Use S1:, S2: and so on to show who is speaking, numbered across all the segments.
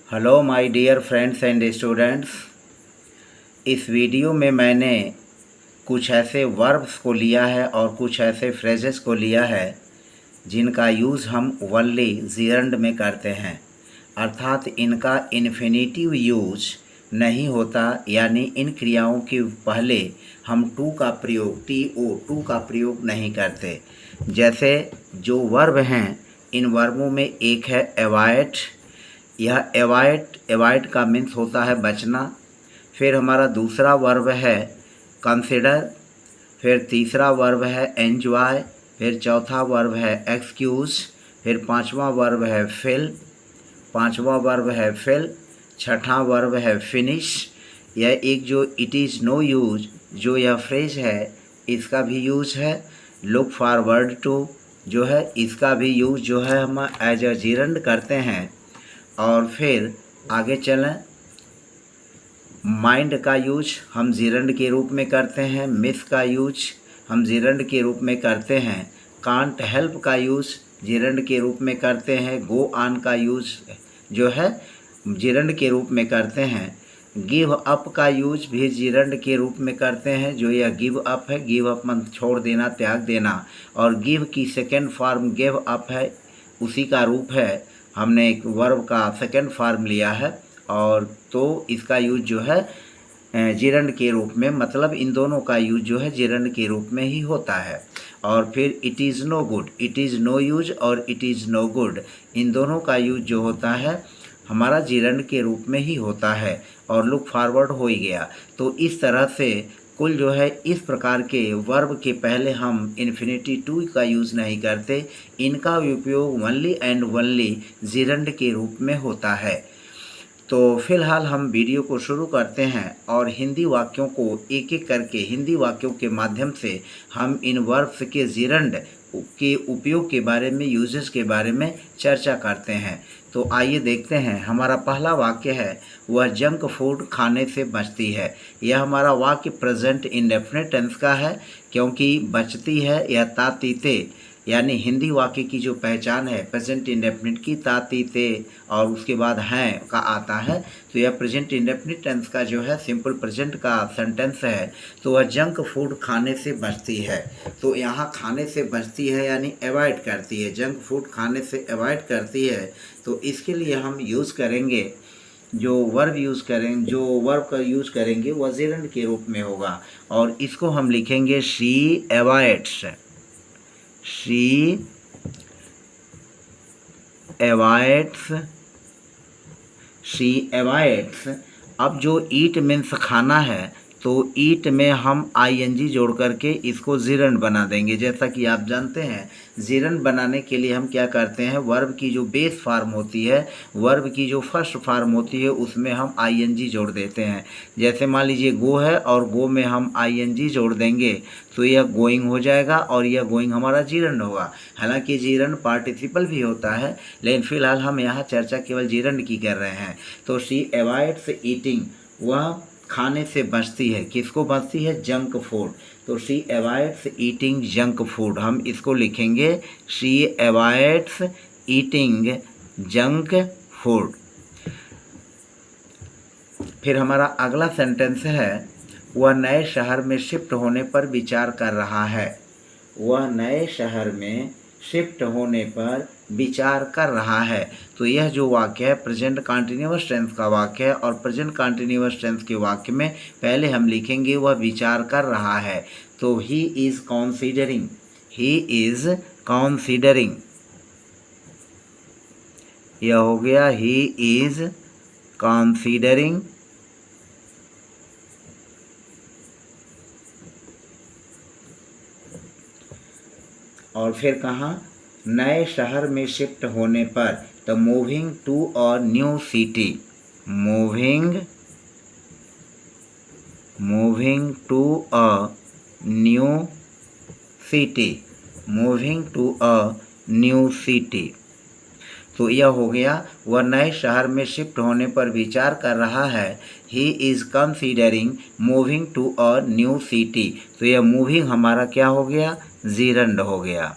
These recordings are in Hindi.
S1: Hello my dear friends and students. इस वीडियो में मैंने कुछ ऐसे वर्ब्स को लिया है और कुछ ऐसे फ्रेजेस को लिया है जिनका यूज़ हम ओनली जिरंड में करते हैं, अर्थात इनका इन्फिनेटिव यूज नहीं होता, यानी इन क्रियाओं के पहले हम टू का प्रयोग टू का प्रयोग नहीं करते। जैसे जो वर्ब हैं, इन वर्बों में एक है अवॉइड। यह एवॉइड का मीन्स होता है बचना। फिर हमारा दूसरा वर्ब है कंसिडर। फिर तीसरा वर्ब है एन्जॉय। फिर चौथा वर्ब है एक्सक्यूज़। फिर पांचवा वर्ब है फिल। छठा वर्ब है फिनिश। यह एक जो इट इज़ नो यूज, जो यह फ्रेज है, इसका भी यूज है। लुक फॉरवर्ड टू जो है, इसका भी यूज जो है हम एज अ जिरंड करते हैं। और फिर आगे चलें, माइंड का यूज हम जिरंड के रूप में करते हैं। मिस का यूज हम जिरंड के रूप में करते हैं। कांट हेल्प का यूज जिरंड के रूप में करते हैं। गो ऑन का यूज जो है जिरंड के रूप में करते हैं। गिव अप का यूज भी जिरंड के रूप में करते हैं, जो यह गिव अप है। गिव अप मतलब छोड़ देना, त्याग देना। और गिव की सेकेंड फॉर्म गिव अप है, उसी का रूप है। हमने एक वर्ब का सेकेंड फॉर्म लिया है और तो इसका यूज जो है जिरंड के रूप में, मतलब इन दोनों का यूज जो है जिरंड के रूप में ही होता है। और फिर it is no good, it is no use और इट इज़ नो गुड, इन दोनों का यूज जो होता है हमारा जिरंड के रूप में ही होता है। और लुक फॉरवर्ड हो ही गया। तो इस तरह से कुल जो है इस प्रकार के वर्ब के पहले हम इन्फिनिटी टू का यूज़ नहीं करते। इनका उपयोग ओनली एंड ओनली जिरंड के रूप में होता है। तो फिलहाल हम वीडियो को शुरू करते हैं और हिंदी वाक्यों को एक एक करके, हिंदी वाक्यों के माध्यम से हम इन वर्ब्स के जिरंड के उपयोग के बारे में, यूजेस के बारे में चर्चा करते हैं। तो आइए देखते हैं। हमारा पहला वाक्य है, वह जंक फूड खाने से बचती है। यह हमारा वाक्य प्रेजेंट इंडेफिनिट टेंस का है, क्योंकि बचती है यह तातीते, यानी हिंदी वाक्य की जो पहचान है प्रेजेंट इंडेफिनिट की, तातीते और उसके बाद हैं का आता है। तो यह प्रेजेंट इंडेफिनिट टेंस का जो है सिंपल प्रेजेंट का सेंटेंस है। तो वह जंक फूड खाने से बचती है। तो यहाँ खाने से बचती है यानी अवॉइड करती है, जंक फूड खाने से अवॉइड करती है। तो इसके लिए हम यूज़ करेंगे, जो वर्ब का यूज़ करेंगे वह जिरंड के रूप में होगा। और इसको हम लिखेंगे शी अवॉइड्स। She avoids. अब जो ईट मीन्स खाना है, तो ईट में हम आईएनजी जोड़ करके इसको जिरंड बना देंगे। जैसा कि आप जानते हैं, जिरंड बनाने के लिए हम क्या करते हैं, वर्ब की जो बेस फार्म होती है, वर्ब की जो फर्स्ट फार्म होती है, उसमें हम आईएनजी जोड़ देते हैं। जैसे मान लीजिए गो है और गो में हम आईएनजी जोड़ देंगे तो यह गोइंग हो जाएगा और यह गोइंग हमारा जिरंड होगा। हालांकि जिरंड पार्टिसिपल भी होता है, लेकिन फिलहाल हम यहाँ चर्चा केवल जिरंड की कर रहे हैं। तो शी अवॉइड्स ईटिंग, वह खाने से बचती है। किसको बचती है? Junk food. तो she avoids eating junk food, हम इसको लिखेंगे she avoids eating junk food. फिर हमारा अगला सेंटेंस है, वह नए शहर में शिफ्ट होने पर विचार कर रहा है। वह नए शहर में शिफ्ट होने पर विचार कर रहा है। तो यह जो वाक्य है प्रेजेंट कंटिन्यूअस टेंस का वाक्य है और प्रेजेंट कंटिन्यूअस टेंस के वाक्य में पहले हम लिखेंगे वह विचार कर रहा है। तो he is considering, he is considering, यह हो गया ही इज़ कॉन्सिडरिंग। और फिर कहाँ, नए शहर में शिफ्ट होने पर, तो moving to a new city, moving to a new city, moving to a new city. तो यह हो गया, वह नए शहर में शिफ्ट होने पर विचार कर रहा है। He is considering moving to a new city. तो यह मूविंग हमारा क्या हो गया? जिरंड हो गया।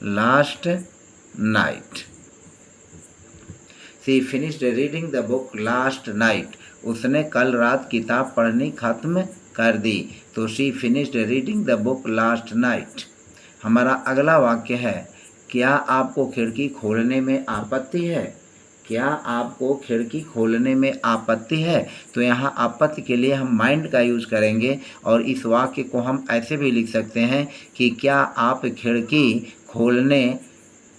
S1: Last night. She finished reading the book last night. उसने कल रात किताब पढ़नी खत्म कर दी। तो she finished reading the book last night. हमारा अगला वाक्य है, क्या आपको खिड़की खोलने में आपत्ति है? क्या आपको खिड़की खोलने में आपत्ति है? तो यहाँ आपत्ति के लिए हम माइंड का यूज करेंगे और इस वाक्य को हम ऐसे भी लिख सकते हैं कि क्या आप खिड़की खोलने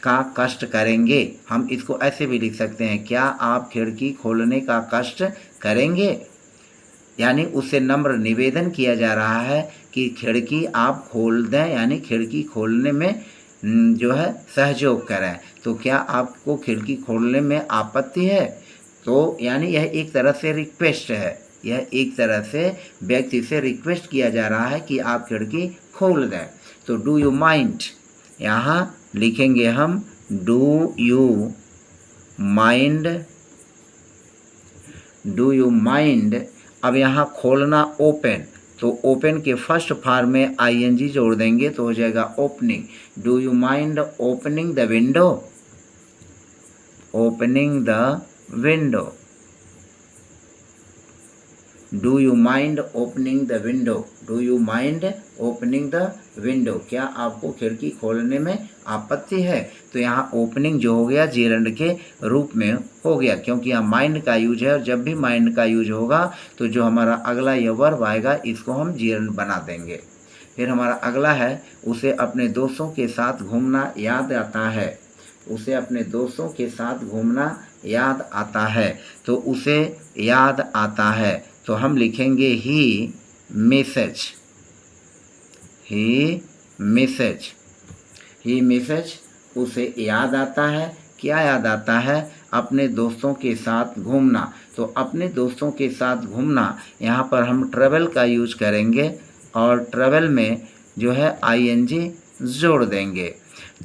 S1: का कष्ट करेंगे। हम इसको ऐसे भी लिख सकते हैं, क्या आप खिड़की खोलने का कष्ट करेंगे। यानी उससे नम्र निवेदन किया जा रहा है कि खिड़की आप खोल दें, यानी खिड़की खोलने में जो है सहयोग करें। तो क्या आपको खिड़की खोलने में आपत्ति है? तो यानी यह एक तरह से रिक्वेस्ट है, यह एक तरह से व्यक्ति से रिक्वेस्ट किया जा रहा है कि आप खिड़की खोल दें। तो डू यू माइंड, यहाँ लिखेंगे हम do you mind, do you mind. अब यहाँ खोलना ओपन, तो ओपन के फर्स्ट फॉर्म में आईएनजी जोड़ देंगे तो हो जाएगा opening. Do you mind opening the window, opening the window. Do you mind opening the window, do you mind opening the window. क्या आपको खिड़की खोलने में आपत्ति है? तो यहाँ ओपनिंग जो हो गया जेरंड के रूप में हो गया, क्योंकि यहाँ माइंड का यूज है और जब भी माइंड का यूज होगा तो जो हमारा अगला ये वर्ब आएगा इसको हम जेरंड बना देंगे। फिर हमारा अगला है, उसे अपने दोस्तों के साथ घूमना याद आता है। उसे अपने दोस्तों के साथ घूमना याद आता है। तो उसे याद आता है तो हम लिखेंगे ही मिसेज, ही मिसेज, ही मिसेज। उसे याद आता है, क्या याद आता है? अपने दोस्तों के साथ घूमना। तो अपने दोस्तों के साथ घूमना, यहाँ पर हम ट्रेवल का यूज करेंगे और ट्रेवल में जो है आईएनजी जोड़ देंगे।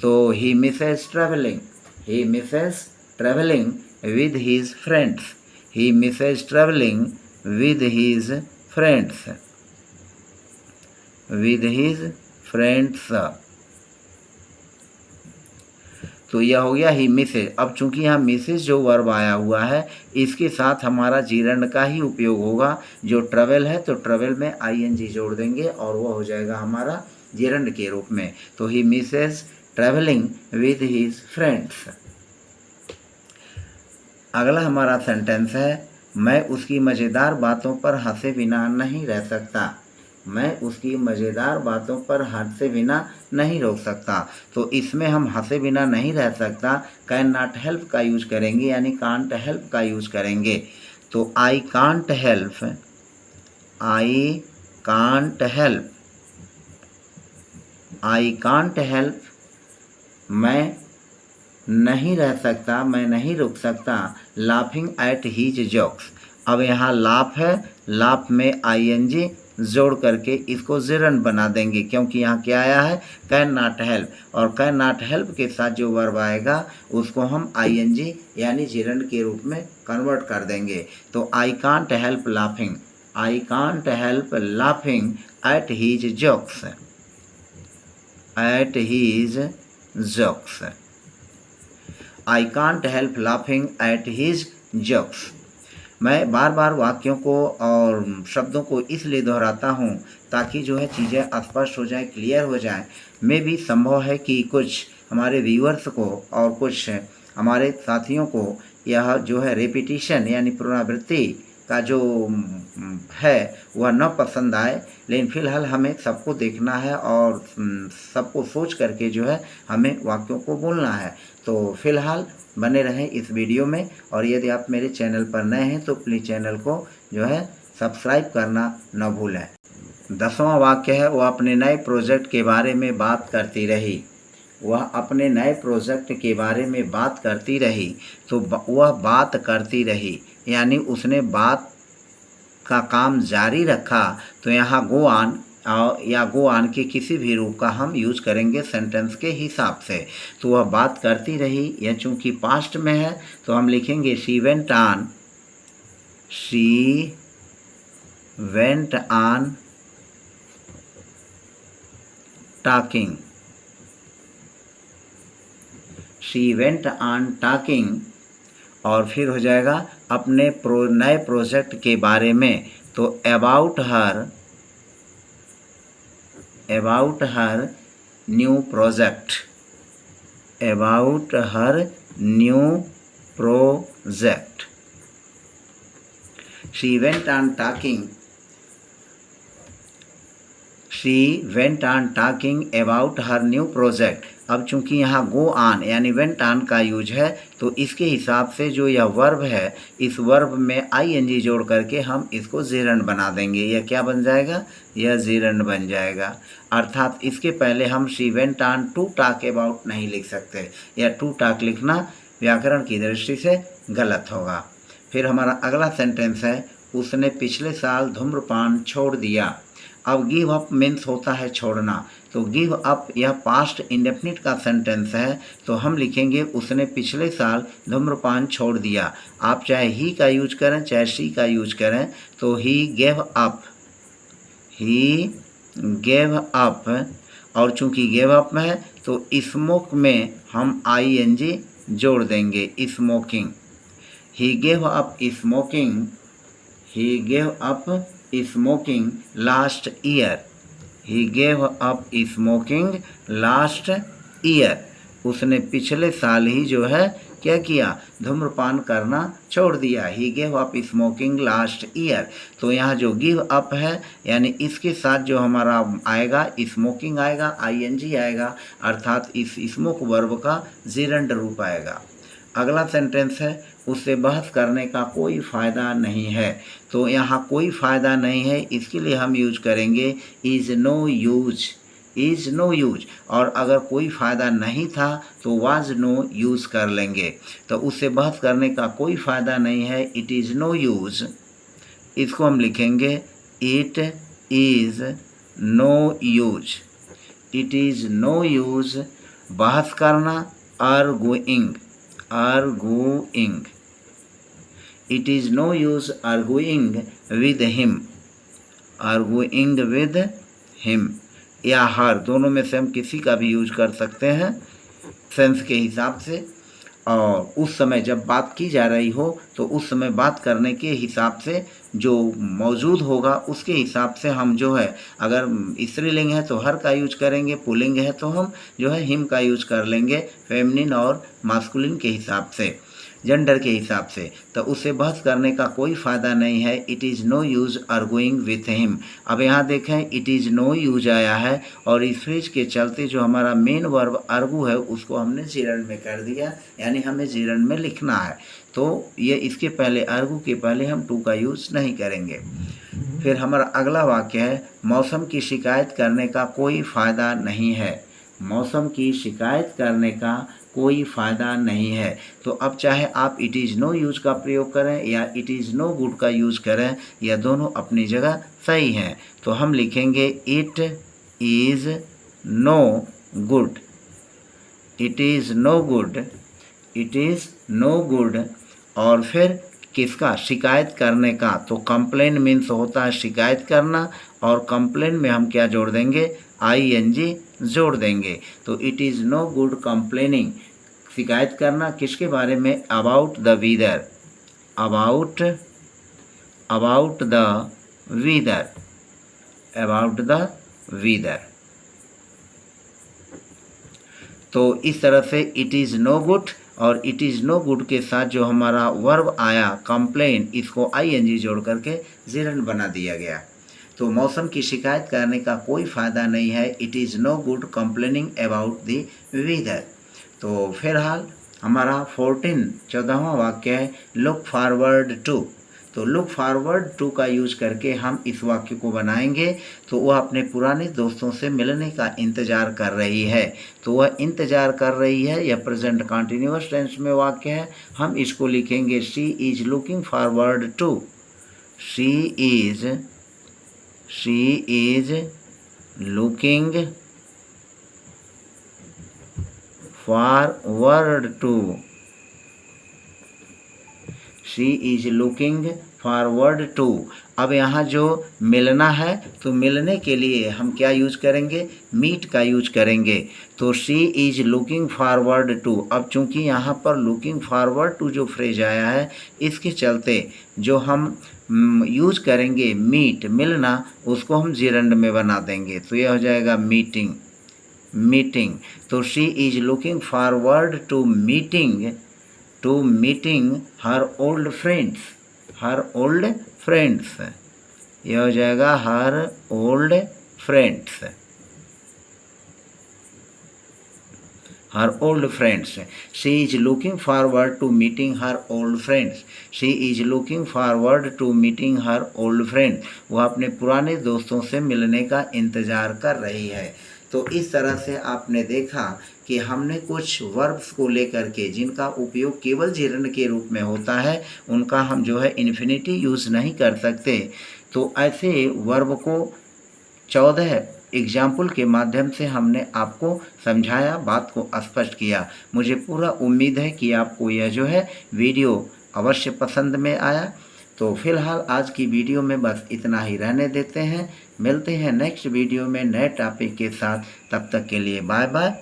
S1: तो he misses travelling, he misses travelling with his friends, he misses travelling with his friends, with his friends। तो यह हो गया ही मिसेज। अब चूंकि यहाँ मिसेज जो वर्ब आया हुआ है इसके साथ हमारा जीरंड का ही उपयोग होगा। जो ट्रेवल है तो ट्रेवल में आईएनजी जोड़ देंगे और वह हो जाएगा हमारा जीरंड के रूप में। तो he misses travelling with his friends. अगला हमारा सेंटेंस है, मैं उसकी मज़ेदार बातों पर हंसे बिना नहीं रह सकता। मैं उसकी मज़ेदार बातों पर हंसे बिना नहीं रोक सकता। तो इसमें हम हंसे बिना नहीं रह सकता कैन नॉट हेल्प का यूज करेंगे, यानी कांट हेल्प का यूज करेंगे। तो I can't help, I can't help, I can't help, मैं नहीं रह सकता, मैं नहीं रुक सकता लाफिंग एट हीज जोक्स। अब यहाँ लाफ है, लाफ में आईएनजी जोड़ करके इसको जेरंड बना देंगे, क्योंकि यहाँ क्या आया है कैन नॉट हेल्प, और कैन नॉट हेल्प के साथ जो वर्ब आएगा उसको हम आईएनजी यानी जेरंड के रूप में कन्वर्ट कर देंगे। तो I can't help laughing, I can't help laughing at his jokes, eight his jokes. I can't help laughing at his jokes. मैं बार बार वाक्यों को और शब्दों को इसलिए दोहराता हूँ ताकि जो है चीज़ें स्पष्ट हो जाएं, क्लियर हो जाएं। में भी संभव है कि कुछ हमारे व्यूअर्स को और कुछ हमारे साथियों को यह जो है रेपिटिशन यानी पुनरावृत्ति का जो है वह न पसंद आए, लेकिन फ़िलहाल हमें सबको देखना है और सबको सोच करके जो है हमें वाक्यों को बोलना है। तो फ़िलहाल बने रहें इस वीडियो में, और यदि आप मेरे चैनल पर नए हैं तो प्लीज़ चैनल को जो है सब्सक्राइब करना न भूलें। 10वां वाक्य है, वह अपने नए प्रोजेक्ट के बारे में बात करती रही। वह अपने नए प्रोजेक्ट के बारे में बात करती रही। तो वह बात करती रही यानी उसने बात का काम जारी रखा। तो यहाँ गो ऑन या गो ऑन के किसी भी रूप का हम यूज करेंगे सेंटेंस के हिसाब से। तो वह बात करती रही, यह चूँकि पास्ट में है तो हम लिखेंगे she went on, she went on talking, she went on talking, और फिर हो जाएगा अपने नए प्रोजेक्ट के बारे में, तो about her new project, about her new project. She went on talking about her new project. अब चूंकि यहाँ गो ऑन यानी वेंट ऑन का यूज है, तो इसके हिसाब से जो यह वर्ब है, इस वर्ब में आईएनजी जोड़ करके हम इसको जेरंड बना देंगे। यह क्या बन जाएगा? यह जेरंड बन जाएगा। अर्थात इसके पहले हम she went on to talk about नहीं लिख सकते, या टू टॉक लिखना व्याकरण की दृष्टि से गलत होगा। फिर हमारा अगला सेंटेंस है, उसने पिछले साल धूम्रपान छोड़ दिया। अब गिव अप मीन्स होता है छोड़ना, तो गिव अप यह पास्ट इंडेफिनिट का सेंटेंस है, तो हम लिखेंगे उसने पिछले साल धूम्रपान छोड़ दिया। आप चाहे ही का यूज करें चाहे शी का यूज करें, तो ही गेव अप, और चूंकि गेव अप में है तो स्मोक में हम आईएनजी जोड़ देंगे, smoking. He gave up smoking last year. He gave up smoking last year. उसने पिछले साल ही जो है क्या किया? धूम्रपान करना छोड़ दिया। He gave up smoking last year. तो यहाँ जो गिव अप है यानी इसके साथ जो हमारा आएगा स्मोकिंग आएगा, आईएनजी आएगा, अर्थात इस स्मोक वर्ब का जेरंड रूप आएगा। अगला सेंटेंस है, उससे बहस करने का कोई फ़ायदा नहीं है। तो यहाँ कोई फ़ायदा नहीं है, इसके लिए हम यूज करेंगे इज़ नो यूज, और अगर कोई फ़ायदा नहीं था तो वाज नो यूज़ कर लेंगे। तो उससे बहस करने का कोई फ़ायदा नहीं है, इट इज़ नो यूज़, इसको हम लिखेंगे it is no use. It is no use बहस करना, arguing. It is no use arguing with him, या हर, दोनों में से हम किसी का भी यूज कर सकते हैं सेंस के हिसाब से। और उस समय जब बात की जा रही हो तो उस समय बात करने के हिसाब से जो मौजूद होगा उसके हिसाब से हम जो है, अगर स्त्रीलिंग है तो हर का यूज करेंगे, पुल्लिंग है तो हम जो है हिम का यूज कर लेंगे, फेमिनिन और मास्कुलिन के हिसाब से, जेंडर के हिसाब से। तो उससे बहस करने का कोई फ़ायदा नहीं है, it is no use arguing with him. अब यहाँ देखें इट इज़ नो यूज आया है, और इस फ्रेज के चलते जो हमारा मेन वर्ब आर्गू है उसको हमने जेरंड में कर दिया, यानी हमें जेरंड में लिखना है। तो ये इसके पहले आर्गू के पहले हम टू का यूज़ नहीं करेंगे। फिर हमारा अगला वाक्य है, मौसम की शिकायत करने का कोई फ़ायदा नहीं है। मौसम की शिकायत करने का कोई फ़ायदा नहीं है। तो अब चाहे आप इट इज़ नो यूज का प्रयोग करें या इट इज़ नो गुड का यूज करें, यह दोनों अपनी जगह सही हैं। तो हम लिखेंगे it is no good, it is no good, it is no good. और फिर किसका? शिकायत करने का। तो कंप्लेन मीन्स होता है शिकायत करना, और कंप्लेन में हम क्या जोड़ देंगे? आईएनजी जोड़ देंगे। तो it is no good complaining, शिकायत करना किसके बारे में? About the weather, about the weather, about the weather. तो इस तरह से इट इज़ नो गुड और इट इज़ नो गुड के साथ जो हमारा वर्ब आया कंप्लेन, इसको आईएनजी जोड़ करके जेरंड बना दिया गया। तो मौसम की शिकायत करने का कोई फ़ायदा नहीं है, it is no good complaining about the weather. तो फिलहाल हमारा 14वां वाक्य है, लुक फॉरवर्ड टू। तो लुक फॉरवर्ड टू का यूज करके हम इस वाक्य को बनाएंगे। तो वह अपने पुराने दोस्तों से मिलने का इंतज़ार कर रही है। तो वह इंतज़ार कर रही है, यह प्रेजेंट कंटिन्यूअस टेंस में वाक्य है। हम इसको लिखेंगे she is looking forward to, she is looking forward to, she is looking forward to. अब यहाँ जो मिलना है तो मिलने के लिए हम क्या यूज करेंगे, मीट का यूज करेंगे। तो she is looking forward to. अब चूंकि यहाँ पर लुकिंग फॉरवर्ड टू जो फ्रेज आया है, इसके चलते जो हम यूज करेंगे मीट मिलना, उसको हम जिरंड में बना देंगे। तो यह हो जाएगा मीटिंग, मीटिंग। तो she is looking forward to meeting her old friends, her old friends. यह हो जाएगा her old friends, her old friends. She is looking forward to meeting her old friends. She is looking forward to meeting her old friends. वह अपने पुराने दोस्तों से मिलने का इंतज़ार कर रही है। तो इस तरह से आपने देखा कि हमने कुछ वर्ब्स को लेकर के जिनका उपयोग केवल जिरंड के रूप में होता है, उनका हम जो है इन्फिनिटी यूज़ नहीं कर सकते। तो ऐसे वर्ब को 14 एग्जाम्पल के माध्यम से हमने आपको समझाया, बात को स्पष्ट किया। मुझे पूरा उम्मीद है कि आपको यह जो है वीडियो अवश्य पसंद में आया। तो फिलहाल आज की वीडियो में बस इतना ही रहने देते हैं। मिलते हैं नेक्स्ट वीडियो में नए टॉपिक के साथ। तब तक के लिए बाय बाय।